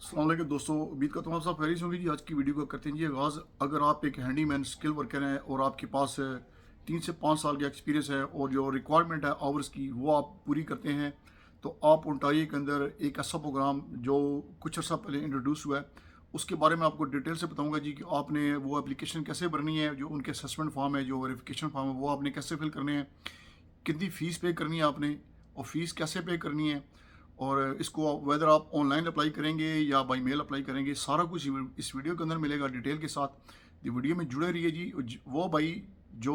अस्सलाम वालेकुम दोस्तों, उम्मीद करता हूँ आप सब खैरियत से होंगे जी। आज की वीडियो को करते हैं जी आगाज़। अगर आप एक हैंडीमैन स्किल वर्कर हैं और आपके पास 3 से 5 साल का एक्सपीरियंस है और जो रिक्वायरमेंट है आवर्स की वो आप पूरी करते हैं, तो आप ओंटारियो के अंदर एक ऐसा प्रोग्राम जो कुछ अर्सा पहले इंट्रोड्यूस हुआ है उसके बारे में आपको डिटेल से बताऊंगा जी कि आपने वो एप्लीकेशन कैसे भरनी है, जो उनके असेसमेंट फॉर्म है, जो वेरिफिकेशन फॉर्म है वो आपने कैसे फिल करने हैं, कितनी फ़ीस पे करनी है आपने और फ़ीस कैसे पे करनी है, और इसको वेदर आप ऑनलाइन अप्लाई करेंगे या बाई मेल अप्लाई करेंगे, सारा कुछ इस वीडियो के अंदर मिलेगा डिटेल के साथ। तो वीडियो में जुड़े रहिए जी। वो भाई जो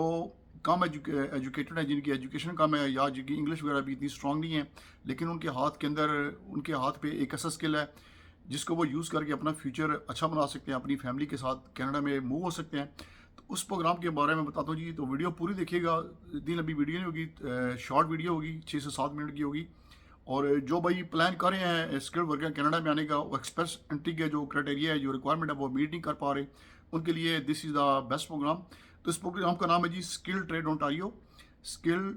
कम एजुकेटेड है, जिनकी एजुकेशन कम है या जिनकी इंग्लिश वगैरह भी इतनी स्ट्रांग नहीं है, लेकिन उनके हाथ के अंदर, उनके हाथ पे एक ऐसा स्किल है जिसको वो यूज़ करके अपना फ्यूचर अच्छा बना सकते हैं, अपनी फैमिली के साथ कनाडा में मूव हो सकते हैं। तो उस प्रोग्राम के बारे में बताता हूँ जी। तो वीडियो पूरी देखिएगा, इतनी लंबी वीडियो नहीं होगी, शॉर्ट वीडियो होगी, 6 से 7 मिनट की होगी। और जो भाई प्लान कर रहे हैं स्किल्ड वर्कर कनाडा में आने का, वो एक्सप्रेस एंट्री के जो क्राइटेरिया है, जो रिक्वायरमेंट है वो मीट नहीं कर पा रहे, उनके लिए this is the best program. तो इस प्रोग्राम का नाम है जी skill trade Ontario. Skill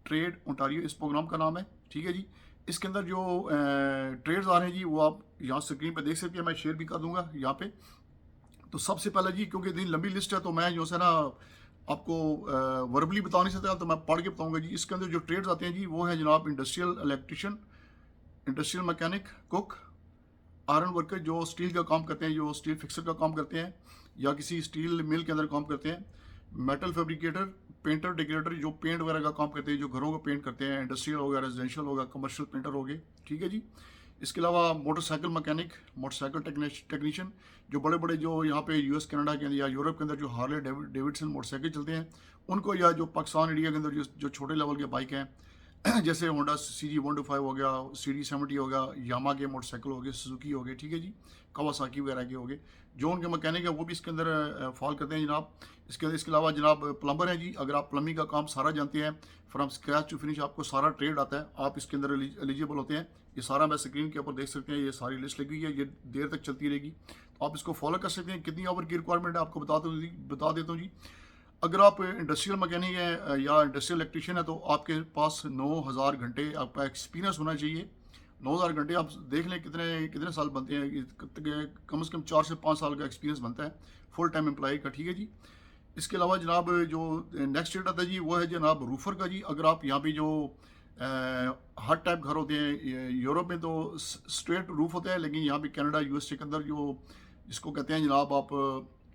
trade Ontario इस प्रोग्राम का नाम है, ठीक है जी। इसके अंदर जो ट्रेड्स आ रहे हैं जी वो आप यहाँ स्क्रीन पे देख सकते हैं, मैं शेयर भी कर दूंगा यहाँ पे। तो सबसे पहले जी, क्योंकि इतनी लंबी लिस्ट है तो मैं जो है ना आपको वर्बली बता नहीं सकता, तो मैं पढ़ के बताऊंगा जी। इसके अंदर जो ट्रेड्स आते हैं जी वो है जनाब industrial electrician, industrial mechanic, cook, iron worker जो स्टील का काम करते हैं, जो स्टील फिक्सर का काम करते हैं या किसी स्टील मिल के अंदर काम करते हैं, मेटल फैब्रिकेटर, पेंटर डेकोरेटर जो पेंट वगैरह का काम करते हैं, जो घरों को पेंट करते हैं, इंडस्ट्रियल होगा, रेजिडेंशियल होगा, कमर्शियल पेंटर हो गए, ठीक है जी। इसके अलावा मोटरसाइकिल मैकेनिक, मोटरसाइकिल टेक्नीशियन, जो बड़े बड़े जो यहाँ पे यूएस कनाडा के अंदर या यूरोप के अंदर जो हार्ले डेविडसन मोटरसाइकिल चलते हैं उनको, या जो पाकिस्तान इंडिया के अंदर जो छोटे लेवल के बाइक हैं जैसे होंडा CG 125 हो गया, CD 70 हो गया, यामा के मोटरसाइकिल हो गए, सुजुकी हो गए, ठीक है जी, कवासाकी वगैरह के हो गए, जो उनके मैकेनिक है वो भी इसके अंदर फॉल करते हैं जनाब। इसके अलावा जनाब प्लम्बर है जी। अगर आप प्लम्बिंग का काम सारा जानते हैं, फ्रॉम स्क्रैच टू फिनिश आपको सारा ट्रेड आता है, आप इसके अंदर एलिजिबल होते हैं। ये सारा मैं स्क्रीन के ऊपर देख सकते हैं, ये सारी लिस्ट लगी हुई है, ये देर तक चलती रहेगी, तो आप इसको फॉलो कर सकते हैं। कितनी आवर की रिक्वायरमेंट है आपको बता देता हूँ जी। अगर आप इंडस्ट्रियल मैकेनिक हैं या इंडस्ट्रियल इलेक्ट्रिशियन है तो आपके पास 9,000 घंटे आपका एक्सपीरियंस होना चाहिए। 9,000 घंटे आप देख लें कितने कितने साल बनते हैं, कम से कम 4 से 5 साल का एक्सपीरियंस बनता है फुल टाइम एम्प्लॉय का, ठीक है जी। इसके अलावा जनाब जो नेक्स्ट डेट आता है जी वो है जनाब रूफर का जी। अगर आप यहाँ पे जो हट टाइप घर होते हैं, यूरोप में तो स्ट्रेट रूफ होता है, लेकिन यहाँ पे कनाडा USA के अंदर जो जिसको कहते हैं जनाब आप,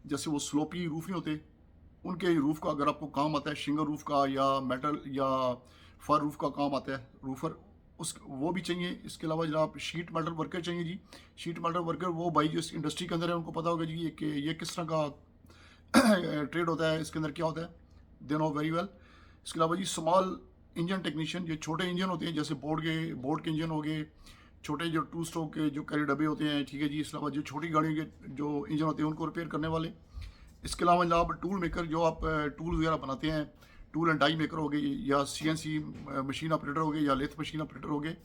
जैसे वो स्लोपी रूफ नहीं होते, उनके रूफ का अगर आपको काम आता है, शिंगर रूफ का या मेटल या फर रूफ का काम आता है, रूफर उस वो भी चाहिए। इसके अलावा जनाब शीट मेटल वर्कर चाहिए जी। शीट मेटल वर्कर वो भाई जो इस इंडस्ट्री के अंदर है उनको पता होगा जी कि ये किस तरह का ट्रेड होता है, इसके अंदर क्या होता है, दे नो वेरी वेल। इसके अलावा जी स्मॉल इंजन टेक्नीशियन, ये छोटे इंजन होते हैं जैसे बोर्ड के इंजन हो गए, छोटे जो 2 स्ट्रोक के जो कैरी डब्बे होते हैं, ठीक है जी। इसके अलावा जो छोटी गाड़ियों के जो इंजन होते हैं उनको रिपेयर करने वाले। इसके अलावा जनाब टूल मेकर, जो आप टूल वगैरह बनाते हैं, टूल एंड डाई मेकर हो गए या CNC मशीन ऑपरेटर हो गए या लेथ मशीन ऑपरेटर हो गए।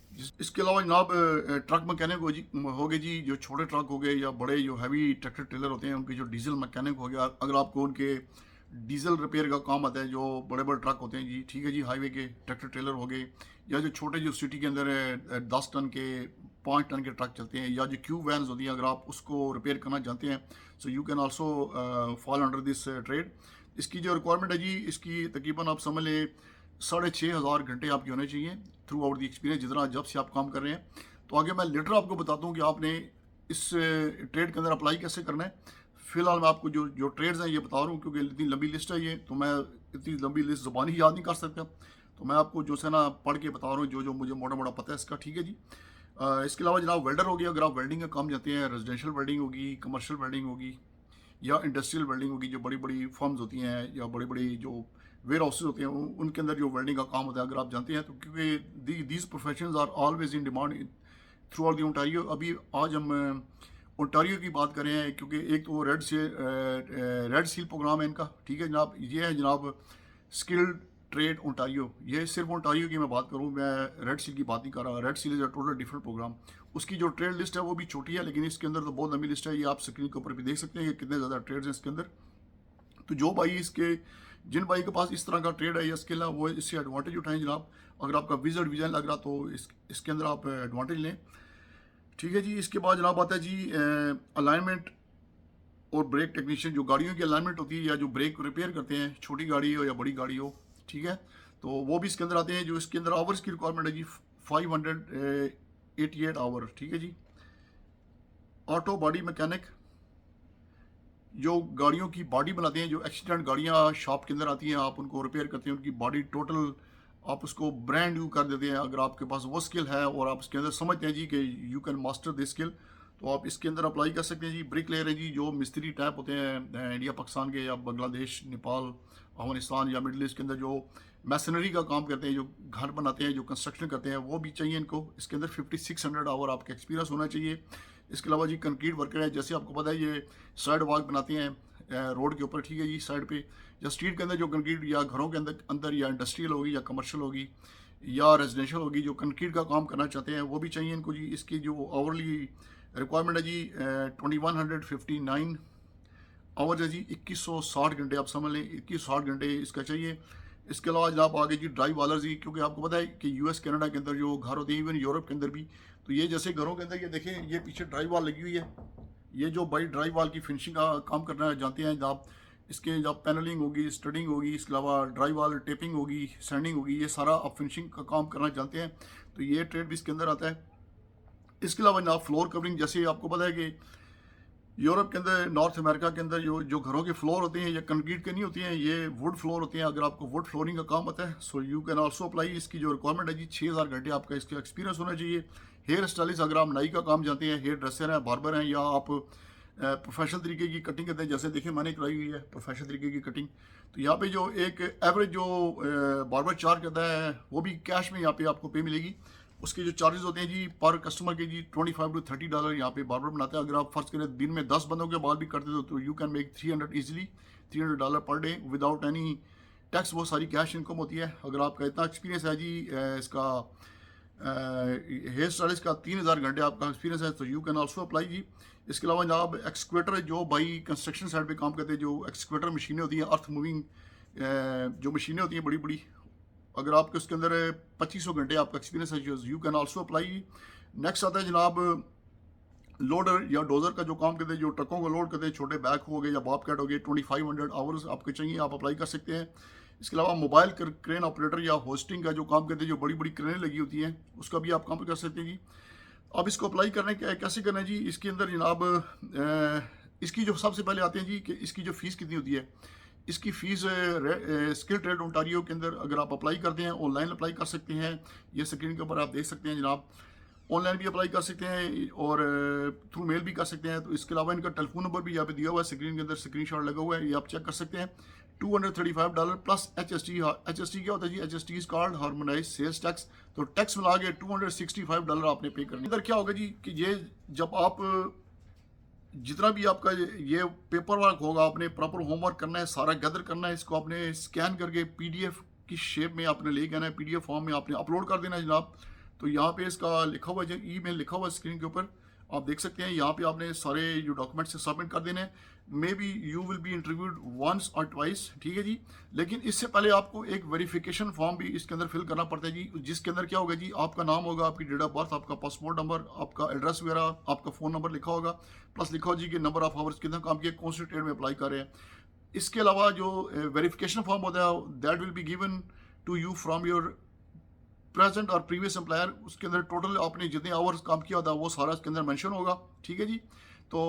इसके अलावा जनाब ट्रक मैकेनिक हो गए जी, जो छोटे ट्रक हो गए या बड़े जो हैवी ट्रैक्टर ट्रेलर होते हैं उनके जो डीजल मैकेनिक हो गया, अगर आपको उनके डीजल रिपेयर का काम आता है, जो बड़े बड़े ट्रक होते हैं जी, ठीक है जी, हाईवे के ट्रैक्टर ट्रेलर हो गए, या जो छोटे जो सिटी के अंदर 10 टन के 5 टन के ट्रक चलते हैं, या जो क्यूब वैन्स होती हैं, अगर आप उसको रिपेयर करना जानते हैं, so you can also fall under this trade. इसकी जो रिक्वायरमेंट है जी, इसकी तकरीबन आप समझ लें 6,500 घंटे आपके होने चाहिए थ्रू आउट दी एक्सपीरियंस, जितना जब से आप काम कर रहे हैं। तो आगे मैं लेटर आपको बताता हूँ कि आपने इस ट्रेड के अंदर अप्लाई कैसे करना है। फिलहाल मैं आपको जो जो ट्रेड्स हैं ये बता रहा हूँ, क्योंकि इतनी लंबी लिस्ट है ये, तो मैं इतनी लंबी लिस्ट ज़ुबानी याद नहीं कर सकता, तो मैं आपको जो है ना पढ़ के बता रहा हूँ जो जो मुझे मोटा मोटा पता है इसका, ठीक है जी। इसके अलावा जनाब वेल्डर हो गया। अगर आप वेल्डिंग का काम जानते हैं, रेजिडेंशियल वेल्डिंग होगी, कमर्शियल वेल्डिंग होगी या इंडस्ट्रियल वेल्डिंग होगी, जो बड़ी बड़ी फर्म्स होती हैं या बड़ी बड़ी जो वेयर हाउसेज होते हैं उनके अंदर जो वेल्डिंग का काम होता है, अगर आप जानते हैं तो, क्योंकि these professions are always in demand throughout the Ontario. अभी आज हम ओंटारियो की बात कर रहे हैं, क्योंकि एक तो रेड सील प्रोग्राम है इनका, ठीक है जनाब। ये है जनाब स्किल्ड ट्रेड ओंटारियो, ये सिर्फ ओंटारियो की मैं बात करूँ, मैं रेड सील की बात नहीं कर रहा। Red Seal is a total different programme. उसकी जो ट्रेड लिस्ट है वो भी छोटी है, लेकिन इसके अंदर तो बहुत लंबी लिस्ट है, ये आप स्क्रीन के ऊपर भी देख सकते हैं कि कितने ज़्यादा ट्रेड्स हैं इसके अंदर। तो जो भाई जिन भाई के पास इस तरह का ट्रेड है या स्किल है वो इससे एडवांटेज उठाएं जनाब। अगर आपका विजिट वीज़ा लग रहा तो इसके अंदर आप एडवांटेज लें, ठीक है जी। इसके बाद जनाब आता है जी अलाइनमेंट और ब्रेक टेक्नीशियन, जो गाड़ियों की अलाइनमेंट होती है या जो ब्रेक रिपेयर करते हैं, छोटी गाड़ी हो या बड़ी गाड़ी हो, ठीक है, तो वो भी इसके अंदर आते हैं। जो इसके अंदर आवर्स की रिक्वायरमेंट है जी 588 आवर, ठीक है जी। ऑटो बॉडी मैकेनिक, जो गाड़ियों की बॉडी बनाते हैं, जो एक्सीडेंट गाड़ियां शॉप के अंदर आती हैं, आप उनको रिपेयर करते हैं, उनकी बॉडी टोटल आप उसको ब्रांड न्यू कर देते हैं। अगर आपके पास वो स्किल है और आप इसके अंदर समझते हैं जी कि you can master this skill, तो आप इसके अंदर अप्लाई कर सकते हैं जी। ब्रिक लेयर है जी, जो मिस्त्री टाइप होते हैं इंडिया पाकिस्तान के या बांग्लादेश नेपाल अफगानिस्तान या मिडल ईस्ट के अंदर, जो मैसनरी का काम करते हैं, जो घर बनाते हैं, जो कंस्ट्रक्शन करते हैं, वो भी चाहिए इनको। इसके अंदर 5600 आवर आपका एक्सपीरियंस होना चाहिए। इसके अलावा जी कंक्रीट वर्कर है, जैसे आपको पता है ये साइड वॉक बनाते हैं रोड के ऊपर, ठीक है जी, साइड पे या स्ट्रीट के अंदर जो कंक्रीट या घरों के अंदर अंदर या इंडस्ट्रियल होगी या कमर्शियल होगी या रेजिडेंशियल होगी, जो कंक्रीट का काम करना चाहते हैं वो भी चाहिए इनको जी। इसकी जो आवरली रिक्वायरमेंट है जी 2159 आवर्स है जी, 2160 घंटे आप समझ लें, 2160 घंटे इसका चाहिए। इसके अलावा जनाब आगे जी ड्राई वालर्स ही, क्योंकि आपको पता है कि यूएस कनाडा के अंदर जो घर होते हैं, इवन यूरोप के अंदर भी, तो ये जैसे घरों के अंदर ये देखें, ये पीछे ड्राई वाल लगी हुई है, ये जो बाई ड्राई वाल की फिनिशिंग का काम करना जानते हैं जब इसके जब पैनलिंग होगी, स्टडिंग होगी, इसके अलावा ड्राई वाल टेपिंग होगी, सैंडिंग होगी, ये सारा आप फिनिशिंग का काम करना जानते हैं, तो ये ट्रेड भी इसके अंदर आता है। इसके अलावा जनाब फ्लोर कवरिंग, जैसे आपको पता है कि यूरोप के अंदर, नॉर्थ अमेरिका के अंदर जो घरों के फ्लोर होते हैं ये कंक्रीट के नहीं होती हैं, ये वुड फ्लोर होते हैं। अगर आपको वुड फ्लोरिंग का काम आता है so you can also apply. इसकी जो रिक्वायरमेंट है जी 6000 घंटे आपका इसका एक्सपीरियंस होना चाहिए। हेयर स्टाइलिस्ट, अगर आप नाई का काम जानते हैं, हेयर ड्रेसर हैं, बार्बर हैं, या आप प्रोफेशनल तरीके की कटिंग करते हैं, जैसे देखिए मैंने कराई हुई है प्रोफेशनल तरीके की कटिंग, तो यहाँ पे जो एक एवरेज जो बार्बर चार्ज करता है वो भी कैश में यहाँ पे आपको पे मिलेगी। उसके जो चार्जेस होते हैं जी पर कस्टमर के जी $25 to $30 यहाँ पे बार्बर बनाता है। अगर आप फर्ज करें दिन में 10 बंदों के बाल भी करते हो तो you can make 300 easily, $300 per day without any tax. वो सारी कैश इनकम होती है। अगर आपका इतना एक्सपीरियंस है जी इसका हेयर स्टाइलिस्ट का 3000 घंटे आपका एक्सपीरियंस है तो यू कैन ऑल्सो अप्लाई जी। इसके अलावा जनाब एक्सक्वेटर, जो बाई कंस्ट्रक्शन साइड पे काम करते हैं, जो एक्सक्वेटर मशीनें होती हैं, अर्थ मूविंग जो मशीनें होती हैं बड़ी बड़ी, अगर आपके उसके अंदर 2500 घंटे आपका एक्सपीरियंस है, you can also apply. Next आता है जनाब लोडर या डोजर का जो काम करते हैं, जो ट्रकों को लोड करते हैं, छोटे बैग हो गए या बॉबकैट हो गए, 2500 आवर्स आपके चाहिए, आप अप्लाई कर सकते हैं। इसके अलावा मोबाइल क्रेन ऑपरेटर या होस्टिंग का जो काम करते हैं, जो बड़ी बड़ी क्रेनें लगी होती हैं, उसका भी आप काम कर सकते हैं जी। अब इसको अप्लाई करने कैसे करना है जी, इसके अंदर जनाब इसकी जो सबसे पहले आते हैं जी कि इसकी जो फ़ीस कितनी होती है। इसकी फ़ीस स्किल ट्रेड ओंटारियो के अंदर अगर आप अप्लाई करते हैं, ऑनलाइन अप्लाई कर सकते हैं, ये स्क्रीन के ऊपर आप देख सकते हैं जनाब, ऑनलाइन भी अप्लाई कर सकते हैं और थ्रू मेल भी कर सकते हैं। तो इसके अलावा इनका टेलीफोन नंबर भी यहाँ पे दिया हुआ है, स्क्रीन के अंदर स्क्रीनशॉट लगा हुआ है, ये आप चेक कर सकते हैं। $235 प्लस HST। HST क्या होता है जी, HST card harmonised sales tax, तो टैक्स मिला के $265 आपने पे करना है। इधर क्या होगा जी कि ये जब आप जितना भी आपका ये पेपर वर्क होगा, आपने प्रॉपर होमवर्क करना है, सारा गैदर करना है, इसको आपने स्कैन करके PDF की शेप में आपने ले जाना है, PDF फॉर्म में आपने अपलोड कर देना है जनाब। तो यहाँ पे इसका लिखा हुआ है, ईमेल लिखा हुआ है स्क्रीन के ऊपर, आप देख सकते हैं। यहाँ पे आपने सारे जो डॉक्यूमेंट्स सबमिट कर देने हैं। May be you will be interviewed once और ट्वाइस, ठीक है जी। लेकिन इससे पहले आपको एक वेरिफिकेशन फॉर्म भी इसके अंदर फिल करना पड़ता है जी, जिसके अंदर क्या होगा जी, आपका नाम होगा, आपकी डेट ऑफ बर्थ, आपका पासपोर्ट नंबर, आपका एड्रेस वगैरह, आपका फ़ोन नंबर लिखा होगा, प्लस लिखा होगा जी कि नंबर ऑफ आवर्स कितना काम किया, कौन से ट्रेड में अप्लाई कर रहे हैं। इसके अलावा जो वेरिफिकेशन फॉर्म होता है that will be given to you from your present और प्रीवियस एम्प्लॉयर। उसके अंदर टोटल आपने जितने आवर्स काम किया होता है वो सारा इसके अंदर मेंशन होगा, ठीक है जी। तो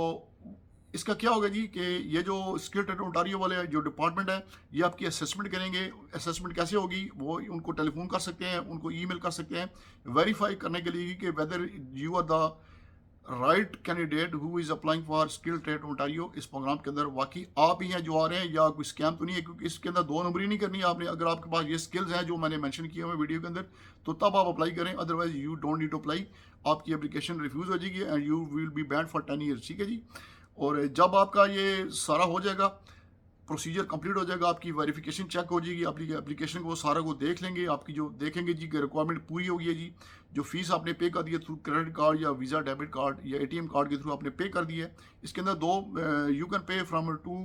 इसका क्या होगा जी कि ये जो स्किल ट्रेड ओंटारियो वाले जो डिपार्टमेंट है ये आपकी असेसमेंट करेंगे। असेसमेंट कैसे होगी, वो उनको टेलीफोन कर सकते हैं, उनको ईमेल कर सकते हैं, वेरीफाई करने के लिए कि whether you are the right candidate who is applying for skill trade Ontario. इस प्रोग्राम के अंदर वाकई आप ही हैं जो आ रहे हैं, या कोई स्कैम तो नहीं है, क्योंकि इसके अंदर 2 नंबरी नहीं करनी है आपने। अगर आपके पास ये स्किल्स हैं जो मैंने मेंशन किए हुए वीडियो के अंदर, तो तब आप अप्लाई करें, otherwise you don't need to apply. आपकी एप्लीकेशन रिफ्यूज़ हो जाएगी and you will be banned for 10 years, ठीक है जी। और जब आपका ये सारा हो जाएगा, प्रोसीजर कंप्लीट हो जाएगा, आपकी वेरिफिकेशन चेक हो जाएगी, आपकी एप्लीकेशन को सारा को देख लेंगे, आपकी जो देखेंगे जी कि रिक्वायरमेंट पूरी हो गई है जी, जो फीस आपने पे कर दी है थ्रू क्रेडिट कार्ड या वीज़ा डेबिट कार्ड या ATM कार्ड के थ्रू आपने पे कर दी है। इसके अंदर 2 you can pay from 2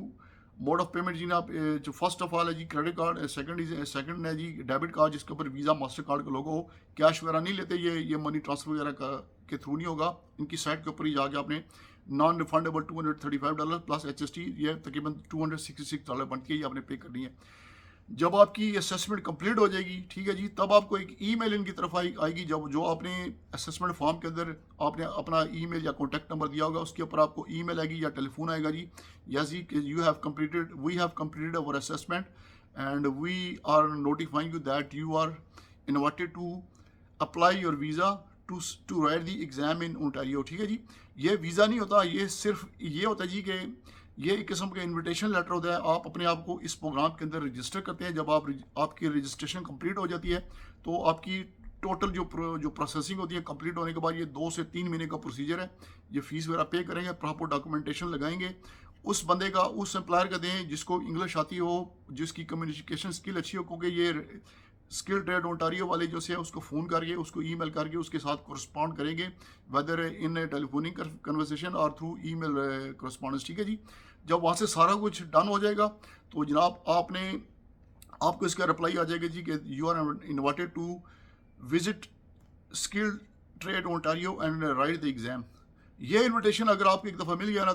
mode of payment जी आप जो फर्स्ट ऑफ ऑल है जी क्रेडिट कार्ड, सेकंड है जी डेबिट कार्ड जिसके ऊपर वीज़ा मास्टर कार्ड का लोगो हो। कैश वगैरह नहीं लेते, ये मनी ट्रांसफर वगैरह के थ्रू नहीं होगा। इनकी साइट के ऊपर ही जाके आपने नॉन रिफंडेबल $235 प्लस HST, ये तकरीबन $266 बनती है, ये आपने पे करनी है। जब आपकी असेसमेंट कंप्लीट हो जाएगी, ठीक है जी, तब आपको एक ईमेल इनकी तरफ आएगी, जब जो आपने असेसमेंट फॉर्म के अंदर आपने अपना ईमेल या कॉन्टैक्ट नंबर दिया होगा, उसके ऊपर आपको ईमेल आएगी या टेलीफोन आएगा जी, यस जी we have completed our assessment and we are notifying you that you are invited to apply your visa to write the exam in Ontario. ठीक है जी, ये वीज़ा नहीं होता, ये सिर्फ ये होता है जी कि ये एक किस्म का इनविटेशन लेटर होता है। आप अपने आप को इस प्रोग्राम के अंदर रजिस्टर करते हैं। जब आपकी रजिस्ट्रेशन कंप्लीट हो जाती है तो आपकी टोटल जो प्रोसेसिंग होती है कंप्लीट होने के बाद ये 2 से 3 महीने का प्रोसीजर है। ये फीस वगैरह पे करेंगे, प्रॉपर डॉक्यूमेंटेशन लगाएंगे, उस बंदे का, उस एम्प्लॉयर का दें जिसको इंग्लिश आती हो, जिसकी कम्युनिकेशन स्किल अच्छी हो, क्योंकि ये स्किल ट्रेड ओंटारियो वाले जो से उसको फ़ोन करके, उसको ईमेल करके उसके साथ कोरस्पॉन्ड करेंगे, वेदर इन टेलीफोनिक कन्वर्सेशन और थ्रू ईमेल कोरस्पॉन्डेंस। ठीक है जी, जब वहाँ से सारा कुछ डन हो जाएगा तो जनाब आपको इसका रिप्लाई आ जाएगा जी कि you are invited to visit skill trade Ontario and write the exam. ये इन्विटेशन अगर आपको एक दफ़ा मिल गया ना,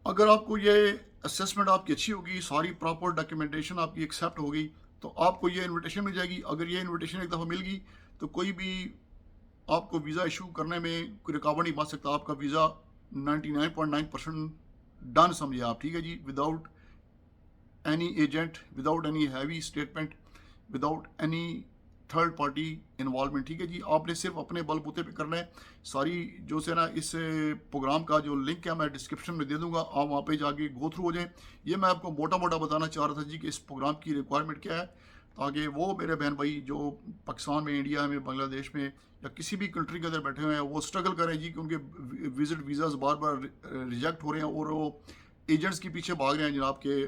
अगर आपको ये असेसमेंट आपकी अच्छी होगी, सारी प्रॉपर डॉक्यूमेंटेशन आपकी एक्सेप्ट होगी, तो आपको ये इनविटेशन मिल जाएगी। अगर ये इनविटेशन एक दफ़ा मिल गई तो कोई भी आपको वीज़ा इशू करने में कोई रुकावट नहीं बन सकता। आपका वीज़ा 99.9% डन समझिए आप। ठीक है जी, without any agent, without any heavy statement, without any third party involvement. ठीक है जी, आपने सिर्फ अपने बलबूते पे करना है। सारी जो से ना इस प्रोग्राम का जो लिंक है मैं डिस्क्रिप्शन में दे दूंगा, आप वहाँ पे जाके गो थ्रू हो जाएं। ये मैं आपको मोटा मोटा बताना चाह रहा था जी कि इस प्रोग्राम की रिक्वायरमेंट क्या है, ताकि वो मेरे बहन भाई जो पाकिस्तान में, इंडिया में, बांग्लादेश में या किसी भी कंट्री के अंदर बैठे हुए हैं वो स्ट्रगल करें जी, क्योंकि विजिट वीज़ाज़ बार बार रिजेक्ट हो रहे हैं और वो एजेंट्स के पीछे भाग रहे हैं जनाब के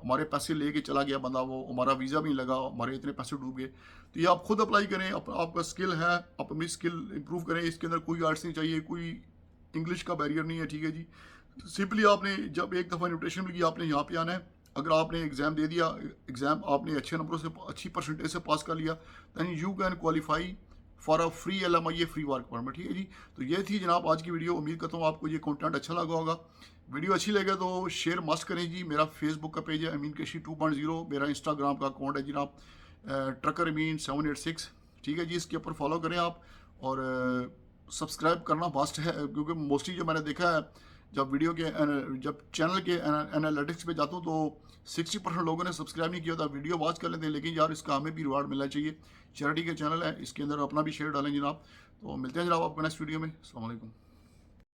हमारे पैसे लेके चला गया बंदा, वो हमारा वीज़ा भी नहीं लगा, हमारे इतने पैसे डूब गए। तो ये आप खुद अप्लाई करें, आपका स्किल है, आप अपनी स्किल इंप्रूव करें। इसके अंदर कोई आर्ट्स नहीं चाहिए, कोई इंग्लिश का बैरियर नहीं है। ठीक है जी, तो सिंपली आपने जब एक दफ़ा इन्विटेशन मिली आपने यहाँ पे आना है। अगर आपने एग्ज़ाम दे दिया, एग्ज़ाम आपने अच्छे नंबरों से, अच्छी परसेंटेज से पास कर लिया, then you can qualify for a free LMIA free work permit. ठीक है जी, तो ये थी जनाब आज की वीडियो। उम्मीद करता हूँ आपको ये कंटेंट अच्छा लगा होगा। वीडियो अच्छी लगे तो शेयर मस्ट करें जी। मेरा फेसबुक का पेज है अमीन कशी 2.0, मेरा इंस्टाग्राम का अकाउंट है जनाब ट्रकर अमीन 786। ठीक है जी, इसके ऊपर फॉलो करें आप, और सब्सक्राइब करना मस्ट है, क्योंकि मोस्टली जो मैंने देखा है जब चैनल के एनालिटिक्स पे जाता हूँ तो 60% लोगों ने सब्सक्राइब नहीं किया था। वीडियो वॉच कर लेते हैं, लेकिन यार इसका हमें भी रिवार्ड मिलना चाहिए। चैरिटी के चैनल है, इसके अंदर अपना भी शेयर डालें जनाब। तो मिलते हैं जनाब आपको नेक्स्ट वीडियो में। अस्सलाम वालेकुम।